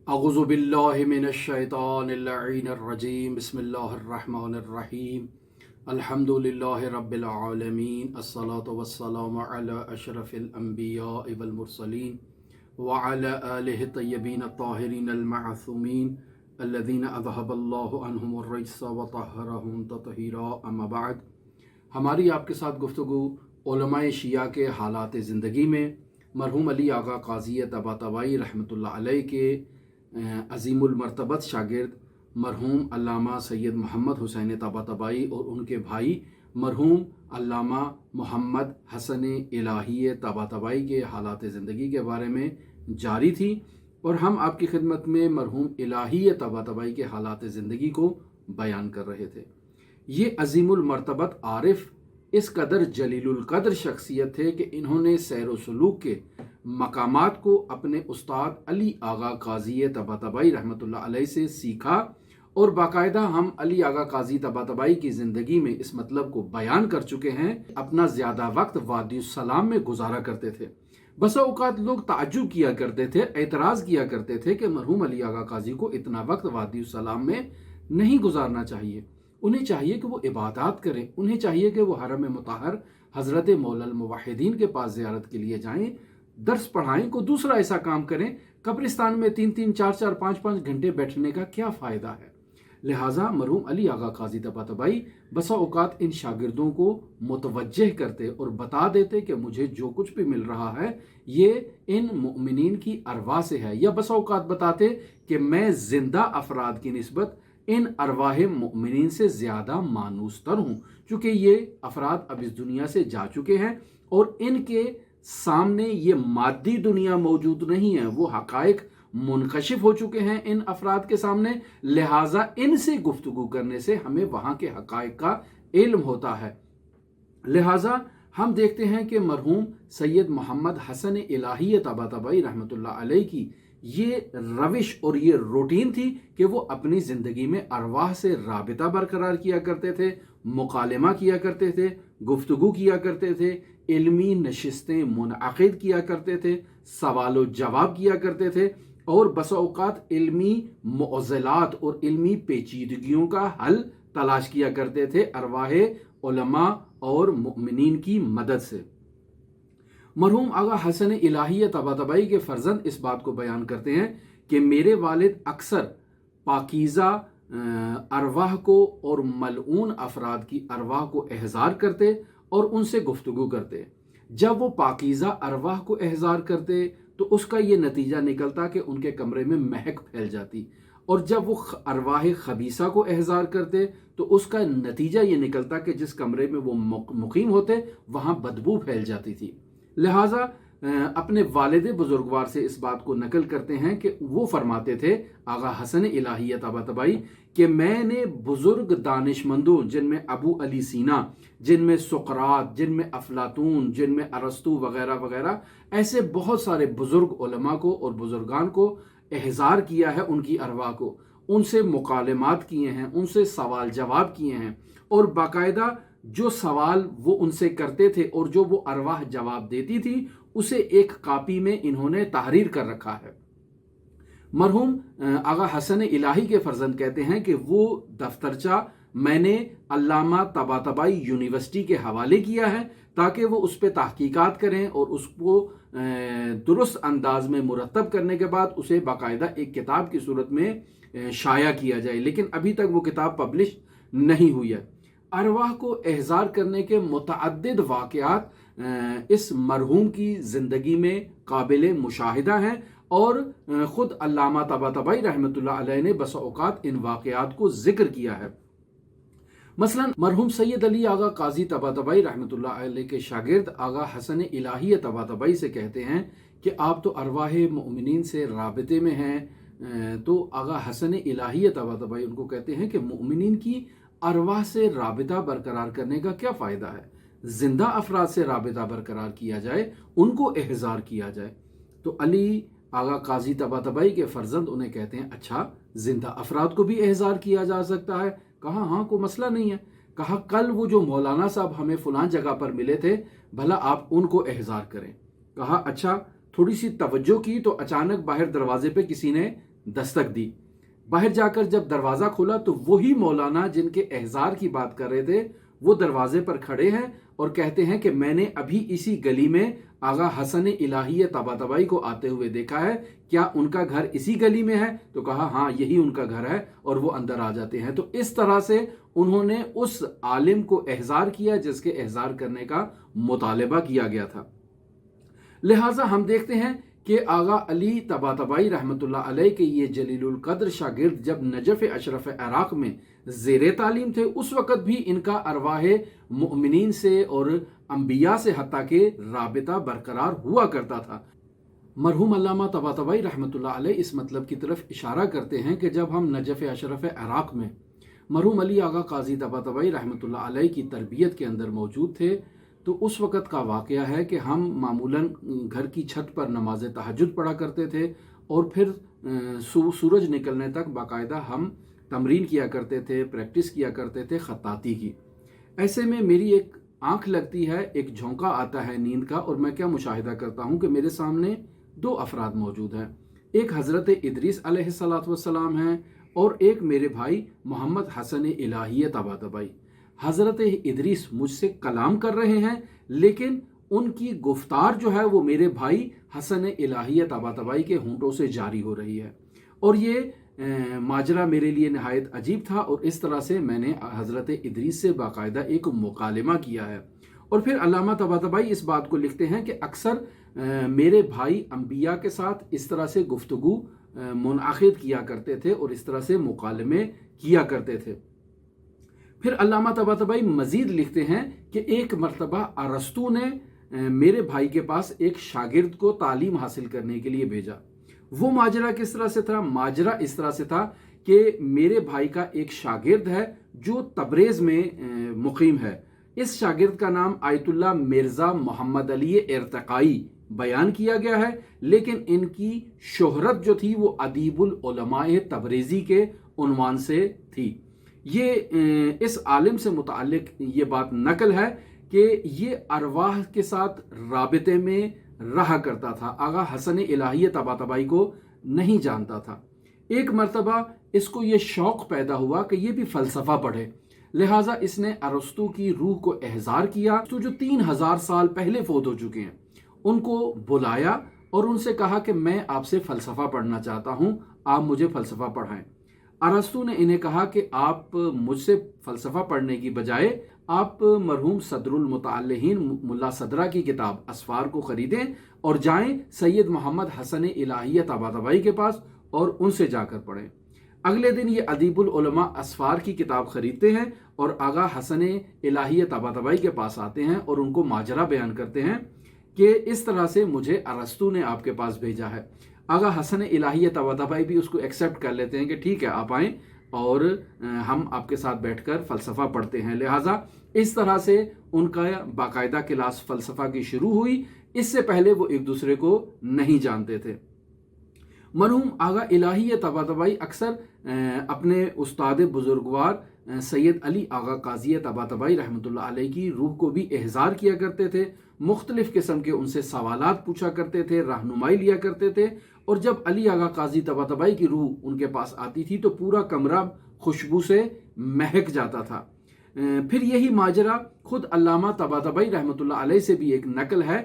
अऊज़ु बिल्लाहि मिनश्शैतानिर्रजीम बिस्मिल्लाहिर्रहमानिर्रहीम अल्हम्दुलिल्लाहि रब्बिल आलमीन अस्सलातु वस्सलामु अला अशरफिल अंबियाइ वल मुरसलीन व अला आलिहि तय्यबीन अत्ताहिरीन अल मअसूमीन अल्लज़ीना अज़हबल्लाहु अन्हुमुर रिज्स व तहहरहुम तत्हीरा। अम्मा बाद, हमारी आपके साथ गुफ्तगू उलमाए शिया के हालात ज़िंदगी में मरहूम अली आगा काज़ी तबातबाई रहमतुल्लाह अलैह के अज़ीमुल मर्तबत शागिर्द मरहूम अल्लामा सैयद मोहम्मद हुसैन तबातबाई और उनके भाई मरहूम अल्लामा मोहम्मद हसन इलाही तबातबाई के हालात ज़िंदगी के बारे में जारी थी, और हम आपकी खिदमत में मरहूम इलाही तबातबाई के हालात ज़िंदगी को बयान कर रहे थे। ये अज़ीमुल मर्तबत आरिफ इस कदर जलीलुल कद्र शख्सियत थे कि इन्होंने सैर व सलूक के मकामात को अपने उस्ताद अली आगा काज़ी तबातबाई रहमतुल्लाह अलैह से सीखा, और बाकायदा हम अली आगा काज़ी तबातबाई की ज़िंदगी में इस मतलब को बयान कर चुके हैं। अपना ज़्यादा वक्त वादियुस्सलाम में गुजारा करते थे। बसा औकात लोग ताज्जुब किया करते थे, एतराज़ किया करते थे कि मरहूम अली आगा काज़ी को इतना वक्त वादियुस्सलाम में नहीं गुजारना चाहिए। उन्हें चाहिए कि वो इबादत करें, उन्हें चाहिए कि वो हरम मुताहर हज़रत मौलल मुवाहिदीन के पास ज़ियारत के लिए जाएं, दर्स पढ़ाएं, को दूसरा ऐसा काम करें। कब्रिस्तान में 3-3, 4-4, 5-5 घंटे बैठने का क्या फ़ायदा है। लिहाजा मरहूम अली आगा काज़ी तबातबाई बसा औकात इन शागिर्दों को मुतवज्जह करते और बता देते कि मुझे जो कुछ भी मिल रहा है ये इन मुमिनीन की अरवाह से है, या बसा औकात बताते कि मैं जिंदा अफराद की निस्बत इन अरवाह मुमिनीन से ज़्यादा मानूस तर हूँ, चूँकि ये अफराद अब इस दुनिया से जा चुके हैं और इनके सामने ये मादी दुनिया मौजूद नहीं है, वो हकायक मुनकशिफ हो चुके हैं इन अफराद के सामने। लिहाजा इनसे गुफ्तगू करने से हमें वहाँ के हकायक का इल्म होता है। लिहाजा हम देखते हैं कि मरहूम सैयद मोहम्मद हसन इलाही तबातबाई रहमतुल्लाह अलैह की ये रविश और ये रूटीन थी कि वो अपनी ज़िंदगी में अरवाह से राबिता बरकरार किया करते थे, मुकालमा किया करते थे, गुफ्तगू किया करते थे, इल्मी नशिस्तें मुनअक़िद किया करते थे, सवाल जवाब किया करते थे, और बसा औकात इल्मी मुअज़्ज़लात और इल्मी पेचीदगियों का हल तलाश किया करते थे अरवाह उलमा और मुमिनीन की मदद से। मरहूम आगा हसन इलाही तबातबाई के फर्जंद इस बात को बयान करते हैं कि मेरे वालिद अक्सर पाकीज़ा अरवाह को और मलऊन अफराद की अरवाह को एहज़ार करते और उनसे गुफ्तगू करते। जब वो पाकीज़ा अरवाह को एहज़ार करते तो उसका ये नतीजा निकलता कि उनके कमरे में महक फैल जाती, और जब वो अरवाह खबीसा को एहज़ार करते तो उसका नतीजा ये निकलता कि जिस कमरे में वो मुकीम होते वहाँ बदबू फैल जाती थी। लिहाजा अपने वालिद बुजुर्गवार से इस बात को नकल करते हैं कि वो फरमाते थे आगा हसन इलाही तबातबाई कि मैंने बुजुर्ग दानिशमंदों जिनमें अबू अली सीना, जिनमें सुकरात, जिनमें अफलातून, जिनमें अरस्तु वगैरह वगैरह ऐसे बहुत सारे बुजुर्ग उलमा को और बुजुर्गान को एहज़ार किया है, उनकी अरवाह को, उनसे मुकालमात किए हैं, उनसे सवाल जवाब किए हैं, और बाकायदा जो सवाल वो उनसे करते थे और जो वो अरवाह जवाब देती थी उसे एक कापी में इन्होंने तहरीर कर रखा है। मरहूम आगा हसन इलाही के फर्जंद कहते हैं कि वो दफ्तरचा मैंने अल्लामा तबातबाई यूनिवर्सिटी के हवाले किया है ताकि वो उस पर तहकीकात करें और उसको दुरुस्त अंदाज में मुरतब करने के बाद उसे बाकायदा एक किताब की सूरत में शाया किया जाए, लेकिन अभी तक वो किताब पब्लिश नहीं हुई है। अरवाह को एहज़ार करने के मुतअद्दिद वाक़यात इस मरहूम की ज़िंदगी में काबिल मुशाहिदा हैं, और ख़ुद अल्लामा तबातबाई रहमतुल्लाह अलैह ने बसा औकात इन वाक़यात को ज़िक्र किया है। मसलन मरहूम सैयद अली आगा काज़ी तबातबाई रहमतुल्लाह अलैह के शागिर्द आगा हसन इलाही तबातबाई से कहते हैं कि आप तो अरवाह मुमिनीन से राबिते में हैं। तो आगा हसन इलाही तबातबाई उनको कहते हैं कि मुमिनीन की अरवाह से राबिता बरकरार करने का क्या फ़ायदा है, जिंदा अफराद से राबिता बरकरार किया जाए, उनको एहज़ार किया जाए। तो अली आगा काज़ी तबातबाई के फर्जंद उन्हें कहते हैं अच्छा जिंदा अफराद को भी एहज़ार किया जा सकता है। कहा हाँ, कोई मसला नहीं है। कहा कल वो जो मौलाना साहब हमें फलां जगह पर मिले थे, भला आप उनको एहज़ार करें। कहा अच्छा, थोड़ी सी तवज्जो की तो अचानक बाहर दरवाजे पे किसी ने दस्तक दी। बाहर जाकर जब दरवाज़ा खोला तो वही मौलाना जिनके एहज़ार की बात कर रहे थे वो दरवाजे पर खड़े हैं और कहते हैं कि मैंने अभी इसी गली में आगा हसन इलाही तबातबाई को आते हुए देखा है, क्या उनका घर इसी गली में है? तो कहा हाँ यही उनका घर है, और वो अंदर आ जाते हैं। तो इस तरह से उन्होंने उस आलिम को एहज़ार किया जिसके एहज़ार करने का मुतालबा किया गया था। लिहाजा हम देखते हैं कि आगा अली तबातबाई रहमतुल्लाह अलैह के ये जलीलुल कद्र शागिर्द जब नजफ़ अशरफ इराक़ में ज़ेर तालीम थे उस वक़्त भी इनका अरवाह मुमिनीन से और अंबिया से हत्ता के राबिता बरकरार हुआ करता था। मरहूम अल्लामा तबातबाई रहमतुल्लाह अलैह इस मतलब की तरफ इशारा करते हैं कि जब हम नजफ़ अशरफ इराक़ में मरहूम अली आगा काजी तबातबाई रहमतुल्लाह अलैह की तरबियत के अंदर मौजूद थे तो उस वक़्त का वाक़या है कि हम मामूलन घर की छत पर नमाज तहज्जुद पढ़ा करते थे और फिर सूरज निकलने तक बाकायदा हम तमरीन किया करते थे, प्रैक्टिस किया करते थे ख़त्ताती की। ऐसे में मेरी एक आँख लगती है, एक झोंका आता है नींद का, और मैं क्या मुशाहिदा करता हूँ कि मेरे सामने दो अफराद मौजूद हैं। एक हज़रत इदरीस अलैहिस्सलातु वस्सलाम हैं और एक मेरे भाई मोहम्मद हसन इलाही तबातबाई। हज़रत इदरीस मुझसे कलाम कर रहे हैं लेकिन उनकी गुफ्तार जो है वो मेरे भाई हसन इलाही तबातबाई के होंठों से जारी हो रही है, और ये माजरा मेरे लिए नहायत अजीब था। और इस तरह से मैंने हज़रत इदरीस से बाकायदा एक मुकालमा किया है। और फिर अल्लामा तबातबाई इस बात को लिखते हैं कि अक्सर मेरे भाई अंबिया के साथ इस तरह से गुफ्तगू मुनअक़िद किया करते थे और इस तरह से मुकालमे किया करते थे। फिर अल्लामा तबातबाई मज़ीद लिखते हैं कि एक मरतबा अरस्तु ने मेरे भाई के पास एक शागिर्द को तालीम हासिल करने के लिए भेजा। वो माजरा किस तरह से था? माजरा इस तरह से था कि मेरे भाई का एक शागिर्द है जो तबरेज़ में मुकीम है। इस शागिर्द का नाम आयतुल्लाह मिर्ज़ा मोहम्मद अली इर्तकाई बयान किया गया है, लेकिन इनकी शोहरत जो थी वो अदीबुल उलमाए तबरेज़ी के उन्वान से थी। ये इस आलिम से मुताल्लिक ये बात नकल है कि ये अरवाह के साथ राबिते में रहा करता था। आगा हसन इलाही तबातबाई को नहीं जानता था। एक मरतबा इसको ये शौक़ पैदा हुआ कि ये भी फ़लसफ़ा पढ़े, लिहाजा इसने अरस्तु की रूह को एहज़ार किया। तो जो 3000 साल पहले फोत हो चुके हैं उनको बुलाया और उनसे कहा कि मैं आपसे फ़लसफ़ा पढ़ना चाहता हूँ, आप मुझे फ़लसफ़ा पढ़ाएं। अरस्तु ने इन्हें कहा कि आप मुझसे फ़लसफ़ा पढ़ने की बजाय आप मरहूम सदरुल मुतअल्लिहीन मुल्ला सदरा की किताब असफ़ार को ख़रीदें और जाएं सैयद मोहम्मद हसन इलाही तबातबाई के पास और उनसे जाकर पढ़ें। अगले दिन ये अदीबुल उलमा असफ़ार की किताब ख़रीदते हैं और आगा हसन इलाही तबातबाई के पास आते हैं और उनको माजरा बयान करते हैं कि इस तरह से मुझे अरस्तु ने आपके पास भेजा है। आगा हसन इलाही तबातबाई भी उसको एक्सेप्ट कर लेते हैं कि ठीक है आप आएँ और हम आपके साथ बैठकर फ़लसफ़ा पढ़ते हैं। लिहाजा इस तरह से उनका बाकायदा क्लास फ़लसफ़ा की शुरू हुई। इससे पहले वो एक दूसरे को नहीं जानते थे। मरहूम आगा इलाही तबातबाई अक्सर अपने उस्ताद बुजुर्गवार सैयद अली आगा काजी तबातबाई रहमतुल्लाह अलैह की रूह को भी एहज़ार किया करते थे। मुख्तलिफ़ किस्म के उनसे सवालात पूछा करते थे, रहनुमाई लिया करते थे। और जब अली आगा काजी तबातबाई की रूह उनके पास आती थी तो पूरा कमरा खुशबू से महक जाता था। फिर यही माजरा खुद अल्लामा तबातबाई रहमतुल्लाह अलैह से भी एक नकल है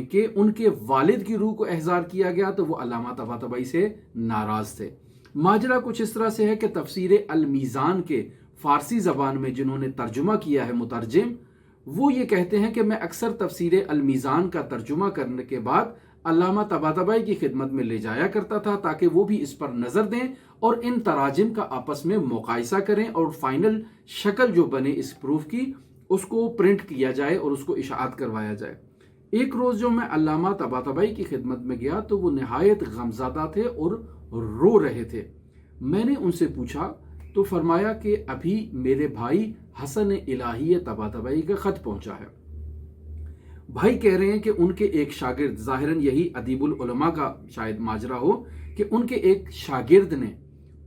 कि उनके वालिद की रूह को एहज़ार किया गया तो वो अल्लामा तबातबाई से नाराज़ थे। माजरा कुछ इस तरह से है कि तफसीर अल मीज़ान के फ़ारसी ज़बान में जिन्होंने तर्जुमा किया है मुतरजिम, वो ये कहते हैं कि मैं अक्सर तफसीर अल मीज़ान का तर्जुमा करने के बाद अल्लामा तबातबाई की खिदमत में ले जाया करता था ताकि वो भी इस पर नज़र दें और इन तराजिम का आपस में मुकायसा करें और फाइनल शक्ल जो बने इस प्रूफ की उसको प्रिंट किया जाए और उसको इशाअत करवाया जाए। एक रोज़ जो मैं अल्लामा तबातबाई की खिदमत में गया तो वो नहायत गमज़दा थे और रो रहे थे। मैंने उनसे पूछा तो फरमाया कि अभी मेरे भाई हसन इलाही तबातबाई का ख़त पहुँचा है। भाई कह रहे हैं कि उनके एक शागिर्द, ज़ाहिरन यही अदीबुल उलमा का शायद माजरा हो कि उनके एक शागिर्द ने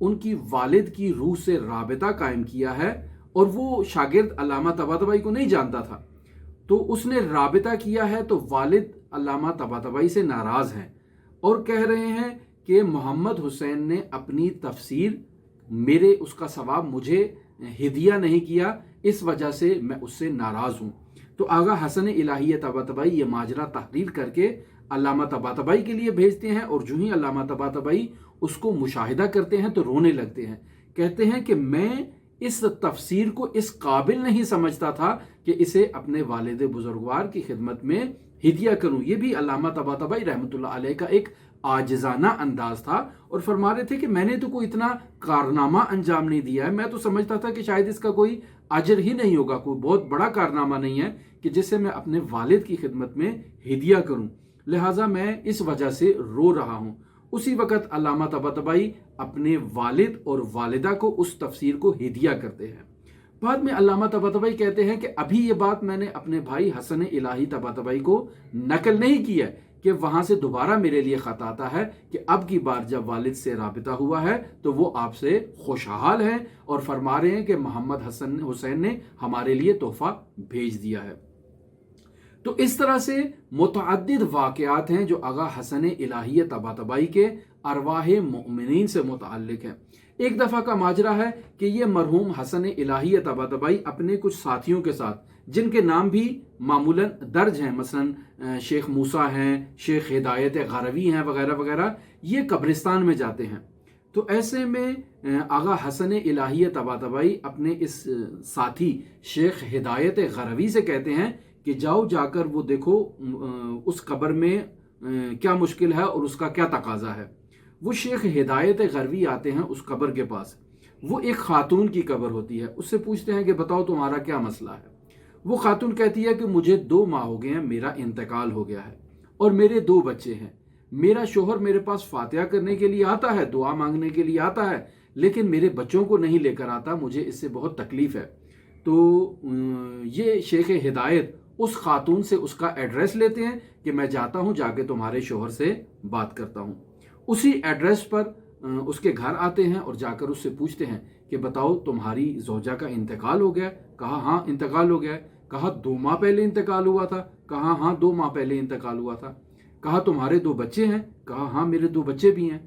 उनकी वालिद की रूह से राबिता कायम किया है और वो शागिर्द अल्लामा तबातबाई को नहीं जानता था, तो उसने राबिता किया है तो वालिद अल्लामा तबातबाई से नाराज़ हैं और कह रहे हैं کہ محمد حسین نے اپنی تفسیر میرے اس کا ثواب مجھے ہدیہ نہیں کیا، اس وجہ سے میں اس سے ناراض ہوں۔ تو آغا حسن الہیہ طباطبائی یہ ماجرا تحریر کر کے علامہ طباطبائی کے لیے بھیجتے ہیں، اور جو ہی علامہ طباطبائی اس کو مشاہدہ کرتے ہیں تو رونے لگتے ہیں، کہتے ہیں کہ میں اس تفسیر کو اس قابل نہیں سمجھتا تھا کہ اسے اپنے والد بزرگوار کی خدمت میں ہدیہ کروں۔ یہ بھی علامہ طباطبائی رحمۃ اللہ علیہ کا ایک عاجزانہ انداز تھا، اور فرما رہے تھے کہ میں نے تو کوئی اتنا کارنامہ انجام نہیں دیا ہے، میں تو سمجھتا تھا کہ شاید اس کا کوئی اجر ہی نہیں ہوگا، کوئی بہت بڑا کارنامہ نہیں ہے کہ جسے میں اپنے والد کی خدمت میں ہدیہ کروں، لہٰذا میں اس وجہ سے رو رہا ہوں۔ اسی وقت علامہ طباطبائی اپنے والد اور والدہ کو اس تفسیر کو ہدیہ کرتے ہیں۔ بعد میں علامہ طباطبائی کہتے ہیں کہ ابھی یہ بات میں نے اپنے بھائی حسن الہی طباطبائی کو نقل نہیں کی ہے کہ وہاں سے دوبارہ میرے لیے خط آتا ہے کہ اب کی بار جب والد سے رابطہ ہوا ہے تو وہ آپ سے خوشحال ہیں اور فرما رہے ہیں کہ محمد حسین نے ہمارے لیے تحفہ بھیج دیا ہے۔ تو اس طرح سے متعدد واقعات ہیں جو آغا حسن الہیہ طباطبائی کے ارواح مؤمنین سے متعلق ہیں۔ ایک دفعہ کا ماجرا ہے کہ یہ مرحوم حسن الہیہ طباطبائی اپنے کچھ ساتھیوں کے ساتھ، جن کے نام بھی معمولاً درج ہیں، مثلا شیخ موسیٰ ہیں، شیخ ہدایت غروی ہیں وغیرہ وغیرہ، یہ قبرستان میں جاتے ہیں۔ تو ایسے میں آغا حسن الہیہ طباطبائی اپنے اس ساتھی شیخ ہدایت غروی سے کہتے ہیں کہ جاؤ جا کر وہ دیکھو اس قبر میں کیا مشکل ہے اور اس کا کیا تقاضا ہے۔ وہ شیخ ہدایت غروی آتے ہیں اس قبر کے پاس، وہ ایک خاتون کی قبر ہوتی ہے، اس سے پوچھتے ہیں کہ بتاؤ تمہارا کیا مسئلہ ہے۔ وہ خاتون کہتی ہے کہ مجھے 2 ماہ ہو گئے ہیں، میرا انتقال ہو گیا ہے اور میرے 2 بچے ہیں، میرا شوہر میرے پاس فاتحہ کرنے کے لیے آتا ہے، دعا مانگنے کے لیے آتا ہے، لیکن میرے بچوں کو نہیں لے کر آتا، مجھے اس سے بہت تکلیف ہے۔ تو یہ شیخ ہدایت اس خاتون سے اس کا ایڈریس لیتے ہیں کہ میں جاتا ہوں، جا کے تمہارے شوہر سے بات کرتا ہوں۔ اسی ایڈریس پر اس کے گھر آتے ہیں اور جا کر اس سے پوچھتے ہیں کہ بتاؤ تمہاری زوجہ کا انتقال ہو گیا؟ کہا ہاں انتقال ہو گیا ہے۔ کہا 2 ماہ پہلے انتقال ہوا تھا؟ کہا ہاں 2 ماہ پہلے انتقال ہوا تھا۔ کہا تمہارے 2 بچے ہیں؟ کہا ہاں میرے 2 بچے بھی ہیں۔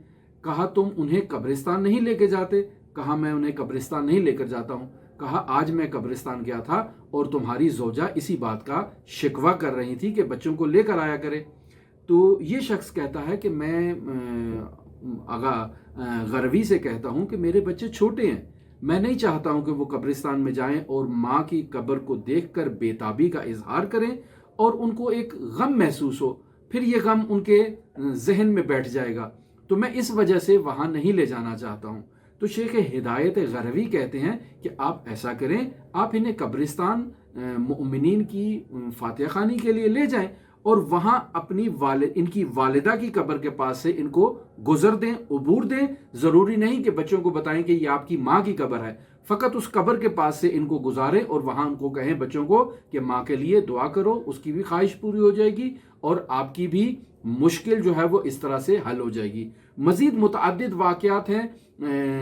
کہا تم انہیں قبرستان نہیں لے کے جاتے؟ کہا میں انہیں قبرستان نہیں لے کر جاتا ہوں۔ کہا آج میں قبرستان گیا تھا اور تمہاری زوجہ اسی بات کا شکوہ کر رہی تھی کہ بچوں کو لے کر آیا کرے۔ تو یہ شخص کہتا ہے کہ میں آغا غروی سے کہتا ہوں کہ میرے بچے چھوٹے ہیں، میں نہیں چاہتا ہوں کہ وہ قبرستان میں جائیں اور ماں کی قبر کو دیکھ کر بےتابی کا اظہار کریں اور ان کو ایک غم محسوس ہو، پھر یہ غم ان کے ذہن میں بیٹھ جائے گا، تو میں اس وجہ سے وہاں نہیں لے جانا چاہتا ہوں۔ تو شیخ ہدایت غروی کہتے ہیں کہ آپ ایسا کریں، آپ انہیں قبرستان مؤمنین کی فاتحہ خوانی کے لیے لے جائیں اور وہاں اپنی ان کی والدہ کی قبر کے پاس سے ان کو گزر دیں، عبور دیں۔ ضروری نہیں کہ بچوں کو بتائیں کہ یہ آپ کی ماں کی قبر ہے، فقط اس قبر کے پاس سے ان کو گزاریں اور وہاں ان کو کہیں بچوں کو کہ ماں کے لیے دعا کرو، اس کی بھی خواہش پوری ہو جائے گی اور آپ کی بھی مشکل جو ہے وہ اس طرح سے حل ہو جائے گی۔ مزید متعدد واقعات ہیں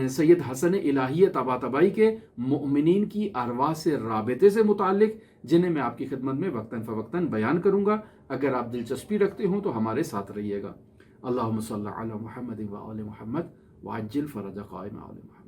سید حسن الہیہ طباطبائی کے مؤمنین کی ارواح سے رابطے سے متعلق، جنہیں میں آپ کی خدمت میں وقتاً فوقتاً بیان کروں گا۔ اگر آپ دلچسپی رکھتے ہوں تو ہمارے ساتھ رہیے گا۔ اللہم صلی علی محمد و آل محمد وعجل فرج قائم آل محمد۔